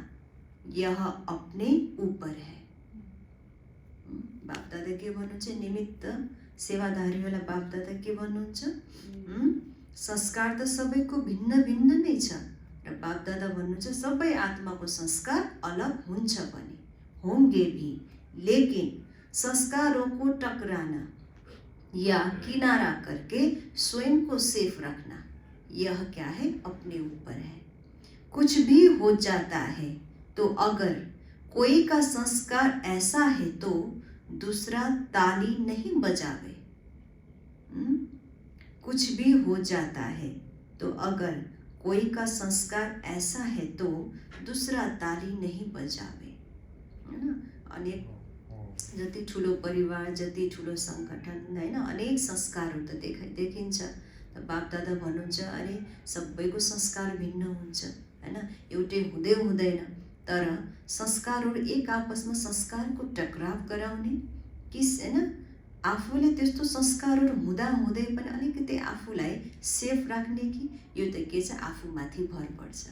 यह अपने ऊपर है। बाप दादा के भन्नुहुन्छ निमित्त सेवाधारीवाला बाप दादा के भन्नुहुन्छ संस्कार त सबैको भिन्न भिन्न नै छ र बाप दादा भन्नुहुन्छ सबै आत्माको संस्कार अलग हुन्छ पनि, होंगे भी, लेकिन संस्कारों को टकराना या किनारा करके स्वयं को सेफ रखना, यह क्या है? अपने ऊपर है। कुछ भी हो जाता है तो अगर कोई का संस्कार ऐसा है तो दूसरा ताली नहीं बजावे। कुछ भी हो जाता है तो अगर कोई का संस्कार ऐसा है तो दूसरा ताली नहीं बजावे, है ना। अनेक जति ठुलो परिवार, जति ठुलो संगठन, हैन, अनेक संस्कारहरू त देखिन्छ। बाप दादा भन्नुहुन्छ अरे सबैको संस्कार भिन्न हुन्छ, हैन, एउटै हुँदैन। तर संस्कारहरू एक आपसमा संस्कारको टकराव गराउने किस हैन आफूले त्यस्तो संस्कारहरू हुँदा हुँदै पनि अलिकति आफूलाई सेफ राख्ने कि यो त के छ आफूमाथि भर पर्छ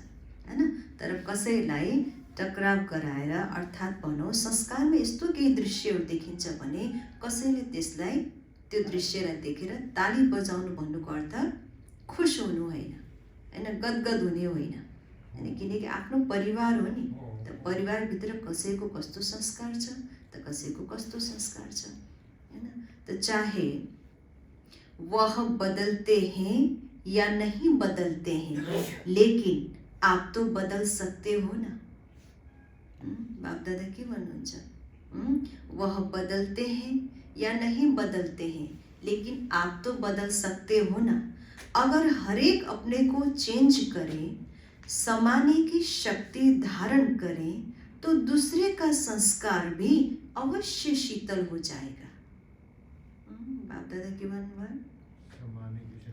हैन। तर कसैलाई टकराव गराएर अर्थात् भनौँ संस्कारमा यस्तो केही दृश्यहरू देखिन्छ भने कसैले त्यसलाई त्यो दृश्यलाई देखेर ताली बजाउनु भन्नुको अर्थ खुस हुनु होइन हैन, गदगद हुने होइन हैन, किनकि आफ्नो परिवार हो नि त परिवारभित्र कसैको कस्तो संस्कार छ त कसैको कस्तो संस्कार छ हैन। तो चाहे वह बदलते हैं या नहीं बदलते हैं लेकिन आप तो बदल सकते हो ना। बाप दादा के भन्नुहुन्छ वह बदलते हैं या नहीं बदलते हैं लेकिन आप तो बदल सकते हो ना। अगर हर एक अपने को चेंज करे, समाने की शक्ति धारण करे तो दूसरे का संस्कार भी अवश्य शीतल हो जाएगा। बाप दादा के भन्नुभयो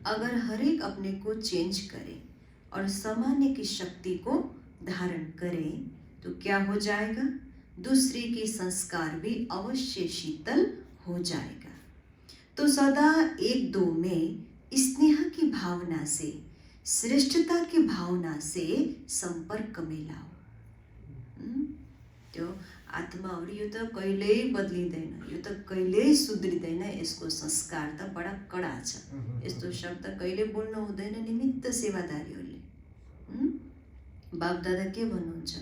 अगर हर एक अपने को चेंज करे और समाने की शक्ति को धारण करे तो क्या हो जाएगा, दूसरे के संस्कार भी अवश्य शीतल हो जाएगा। तो सदा एक दो में स्नेह की भावना से, श्रेष्ठता की भावना से संपर्क में लाओ। त्यो आत्माहरू यो त कहिल्यै बदलिँदैन, यो त कहिल्यै सुध्रिँदैन, यसको संस्कार त बडा कडा छ। यस्तो शब्द कहिले बोल्न हुँदैन निमित्त सेवादारीहरूले। बाप दादा के भन्नुहुन्छ,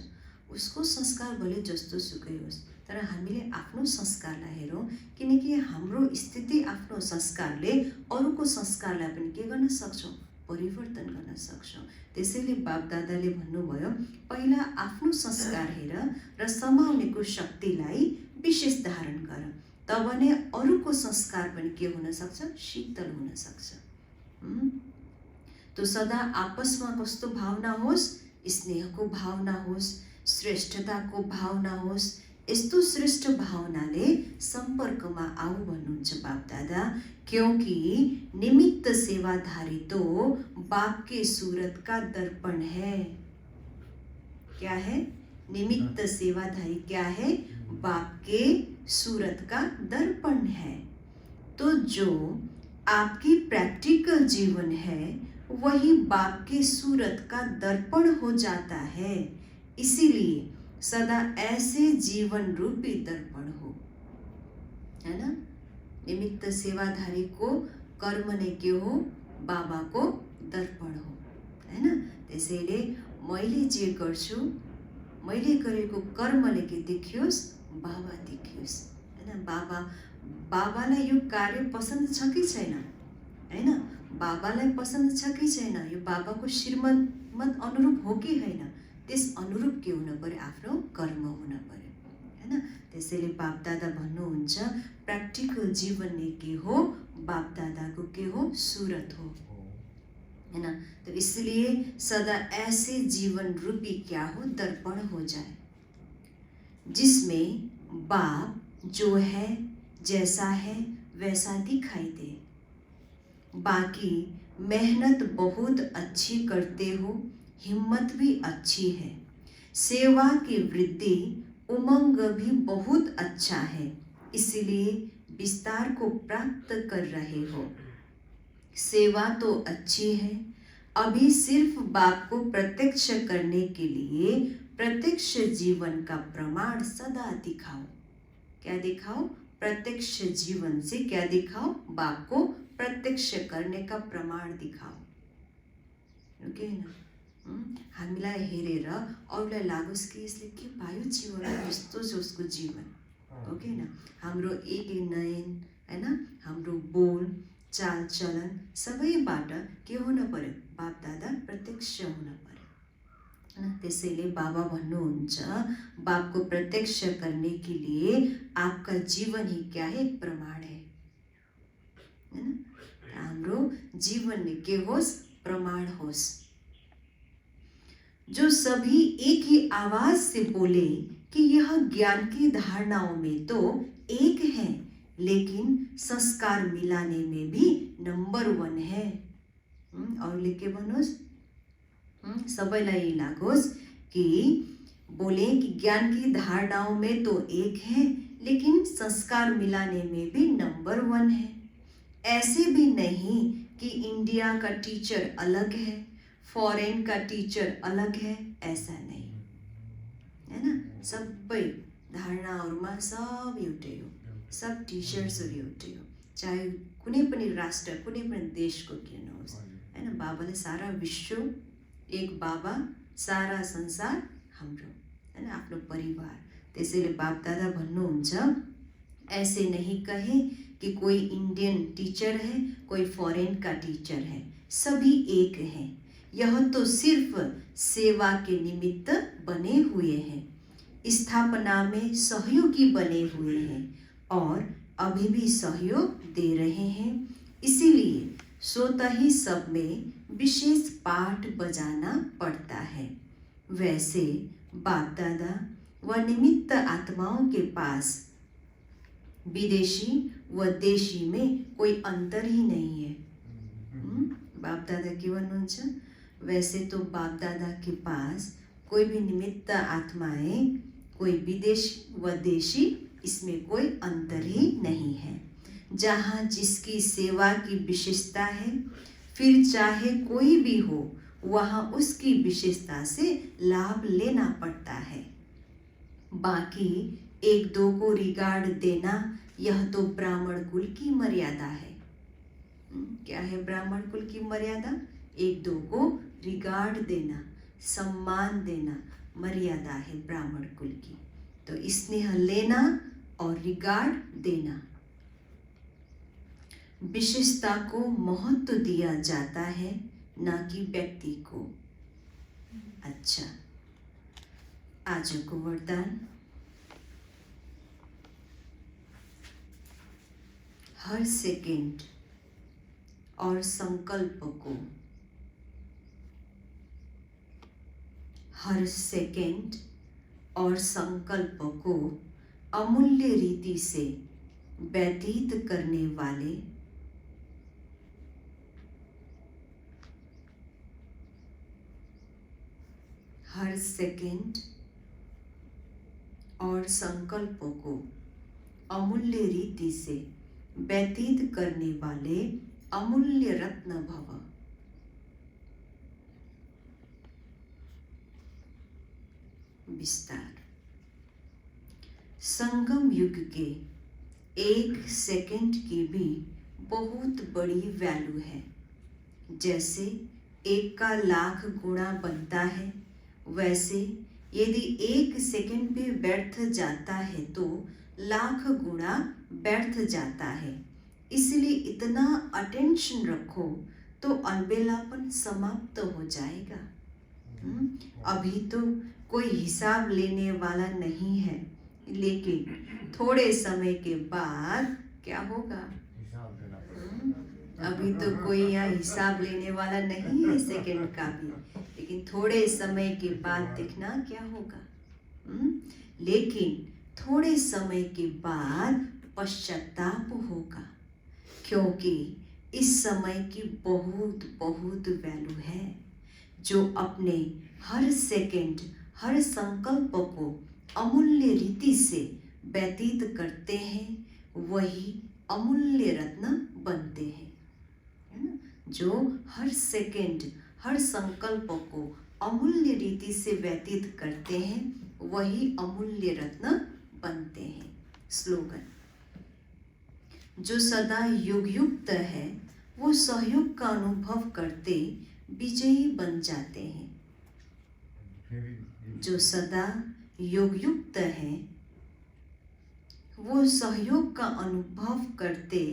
उसको संस्कार भले जस्तो सुकै होस् तर हामीले आफ्नो संस्कारलाई हेरौँ, किनकि हाम्रो स्थिति आफ्नो संस्कारले अरूको संस्कारलाई पनि के गर्न सक्छौँ, परिवर्तन गर्न सक्छौँ। त्यसैले बाप दादाले भन्नुभयो पहिला आफ्नो संस्कार हेर र समाउनेको शक्तिलाई विशेष धारण गर, तब नै अरूको संस्कार पनि के हुन सक्छ, शीतल हुन सक्छ। तो सदा आपसमा कस्तो भावना होस्, स्नेहको भावना होस्, श्रेष्ठताको भावना होस्। यस्तो श्रेष्ठ भावनाले संपर्कमा आऊ भन्नुहुन्छ बाप दादा, क्योंकि निमित्त सेवाधारी तो बाप के सूरत का दर्पण है। क्या है? निमित्त सेवाधारी क्या है? बाप के सूरत का दर्पण है। तो जो आपकी प्रैक्टिकल जीवन है वही बाप के सूरत का दर्पण हो जाता है। इसीलिए सदा ऐसे जीवन रूपी दर्पण हो, है ना। निमित्त सेवाधारी को कर्म नै के हो, बाबा को दर्पण हो, है ना। त्यसैले मैले जे गर्छु, मैले गरेको कर्मले के देखियोस्, बाबा देखियोस्, हैन। बाबालाई यो कार्य पसन्द छ कि छैन, हैन। बाबालाई पसन्द छ कि छैन, यो बाबाको श्रीमत अनुरूप हो कि हैन, त्यस अनुरूप के हुन पर्यो, आफ्नो कर्म हुन पर्यो, हैन। त्यसैले बाप दादा भन्नुहुन्छ प्र्याक्टिकल जीवन नै के हो, बाप दादाको के हो, सूरत हो, हैन। तो इसलिए सदा ऐसे जीवन रूपी क्या हो, दर्पण हो जाए, जिसमें बाप जो है, जैसा है वैसा दिखाई दे। बाकी मेहनत बहुत अच्छी करते हो, हिम्मत भी अच्छी है, सेवा की वृद्धि उमंग भी बहुत अच्छा है, इसलिए विस्तार को प्राप्त कर रहे हो। सेवा तो अच्छी है, अभी सिर्फ बाप को प्रत्यक्ष करने के लिए प्रत्यक्ष जीवन का प्रमाण सदा दिखाओ। क्या दिखाओ? प्रत्यक्ष जीवन से क्या दिखाओ, बाप को प्रत्यक्ष करने का प्रमाण दिखाओ। ओके ना। हामीलाई हेरेर अरूलाई लागोस् कि यसले के पायो जीवनमा, यस्तो छ उसको जीवन, ओके न। हाम्रो एक नयन, हैन, हाम्रो बोल चाल चलन सबैबाट के हुन पर्यो, बाप दादा प्रत्यक्ष हुन पर्यो, हैन। त्यसैले बाबा भन्नुहुन्छ बाप को प्रत्यक्ष करने के लिए आपका जीवन ही क्या है, प्रमाण है, हैन। हाम्रो जीवन में के होस्, प्रमाण होस्। जो सभी एक ही आवाज से बोले कि यह ज्ञान की धारणाओं में तो एक है, लेकिन संस्कार मिलाने में भी नंबर 1 है। और लेके भन्नुहोस्, सबैलाई लागोस् कि बोले कि ज्ञान की धारणाओं में तो एक है, लेकिन संस्कार मिलाने में भी नंबर 1 है। ऐसे भी नहीं कि इंडिया का टीचर अलग है, फॉरेन का टीचर अलग है, ऐसा नहीं, है ना। सबै धारणाहरूमा सब एउटै हो, सब टिचर्सहरू एउटै हो, चाहे कुनै पनि राष्ट्र, कुनै पनि देशको किन होस्, हैन। बाबाले सारा विश्व, एक बाबा, सारा संसार हाम्रो, हैन, आफ्नो परिवार। त्यसैले बाप दादा भन्नुहुन्छ, ऐसे नहीं कहे कि कोई इंडियन टीचर है, कोई फॉरेन का टीचर है, सभी एक हैं। यह तो सिर्फ सेवा के निमित्त बने हुए हैं, स्थापना में सहयोगी बने हुए हैं और अभी भी सहयोग दे रहे हैं। इसीलिए स्वतः ही सब में विशेष पाठ बजाना पड़ता है। वैसे बाप दादा व निमित्त आत्माओं के पास विदेशी व देशी में कोई अंतर ही नहीं है। बाप दादा के भन्नुहुन्छ, वैसे तो बाप दादा के पास कोई भी निमित्त आत्माएं, कोई विदेश व देशी, इसमें कोई अंतर ही नहीं है। जहाँ जिसकी सेवा की विशेषता है, फिर चाहे कोई भी हो, वहाँ उसकी विशेषता से लाभ लेना पड़ता है। बाकी एक दो को रिगार्ड देना, यह तो ब्राह्मण कुल की मर्यादा है। क्या है ब्राह्मण कुल की मर्यादा? एक दो को रिगार्ड देना, सम्मान देना, मर्यादा है ब्राह्मण कुल की। तो स्नेह लेना और रिगार्ड देना, विशेषता को महत्व दिया जाता है, ना कि व्यक्ति को। अच्छा, आज को वरदान। हर सेकेंड और संकल्प को, हर सेकेंड और संकल्प को अमूल्य रीति से व्यतीत करने वाले हर सेकेंड और संकल्प को अमूल्य रीति से व्यतीत करने वाले अमूल्य रत्न भव। विस्तार। संगम युग के एक सेकंड की भी बहुत बड़ी वैल्यू है। जैसे एक का लाख गुणा बनता है, वैसे यदि एक सेकंड भी व्यर्थ जाता है तो लाख गुणा व्यर्थ जाता है। इसलिए इतना अटेंशन रखो तो अलबेलापन समाप्त हो जाएगा। अभी तो कोई हिसाब लेने वाला नहीं है, लेकिन थोड़े समय के बाद क्या होगा? अभी तो कोई यहाँ हिसाब लेने वाला नहीं है सेकंड का भी, लेकिन थोड़े समय के बाद देखना क्या होगा। लेकिन थोड़े समय के बाद पश्चाताप होगा, क्योंकि इस समय की बहुत बहुत वैल्यू है। जो अपने हर सेकंड, हर संकल्प को अमूल्य रीति से व्यतीत करते हैं, वही अमूल्य रत्न बनते हैं, है ना। जो हर सेकंड, हर संकल्प को अमूल्य रीति से व्यतीत करते हैं, वही अमूल्य रत्न बनते हैं। स्लोगन। जो सदा युगयुक्त है, वो सहयोग का अनुभव करते विजयी बन जाते हैं। जो सदा योगयुक्त है, वो सहयोग का अनुभव करते,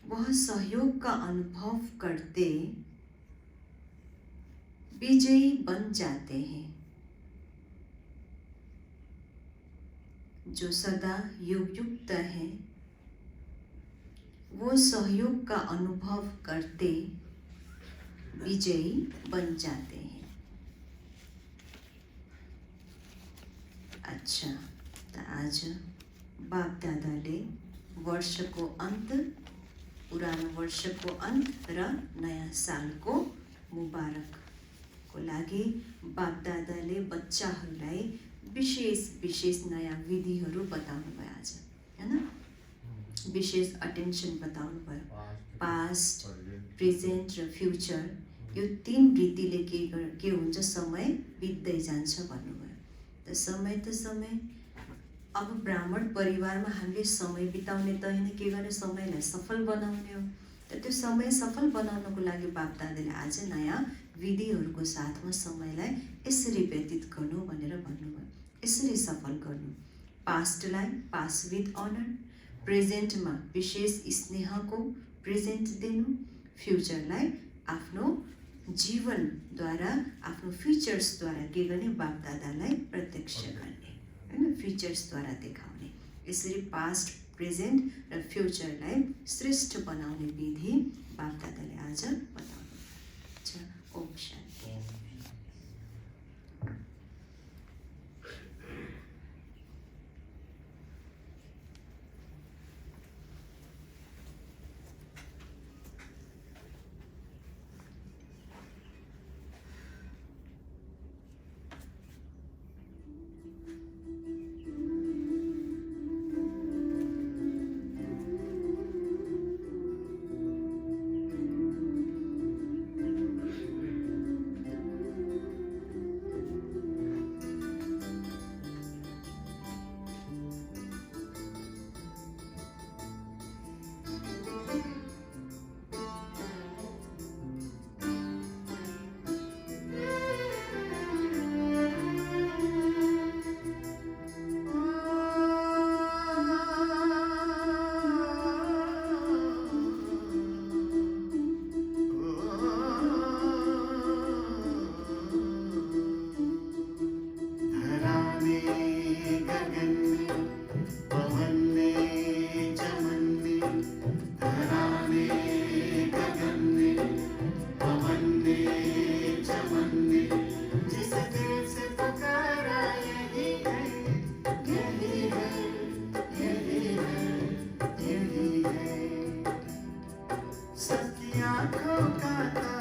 वह सहयोग का अनुभव करते विजयी बन जाते हैं। जो सदा योगयुक्त है, वो सहयोग का अनुभव करते विजयी बन जाते हैं। अच्छा, तो आज बाप दादाले वर्षको अंत, पुरानो वर्षको अंत र नयाँ सालको मुबारक को लागि बापदादाले बच्चाहरूलाई विशेष विशेष नयाँ विधिहरू बताउनु भयो आज, हैन? विशेष अटेन्सन बताउनु भयो। पास्ट, प्रेजेन्ट र फ्युचर, यो तीन वृत्तिले के हुन्छ, समय बित्दै जान्छ भन्नुभयो। त समय अब ब्राह्मण परिवारमा हामीले समय बिताउने त होइन, के गर्ने, समयलाई सफल बनाउने हो। त त्यो समय सफल बनाउनको लागि बापदादाले आज नयाँ विधिहरूको साथमा समयलाई यसरी व्यतीत गर्नु भनेर भन्नुभयो। यसरी सफल गर्नु, पास्टलाई पास विथ अनर, प्रेजेन्टमा विशेष स्नेहको प्रेजेन्ट दिनु, फ्युचरलाई आफ्नो जीवनद्वारा, आफ्नो फिचर्सद्वारा के गर्ने, बापदादालाई प्रत्यक्ष गर्ने, हैन? फिचर्सद्वारा देखाउने। यसरी पास्ट, प्रेजेन्ट र फ्युचरलाई श्रेष्ठ बनाउने विधि बापदादाले आज बताउनु छ। ओम शान्ति। सबकी आंखों का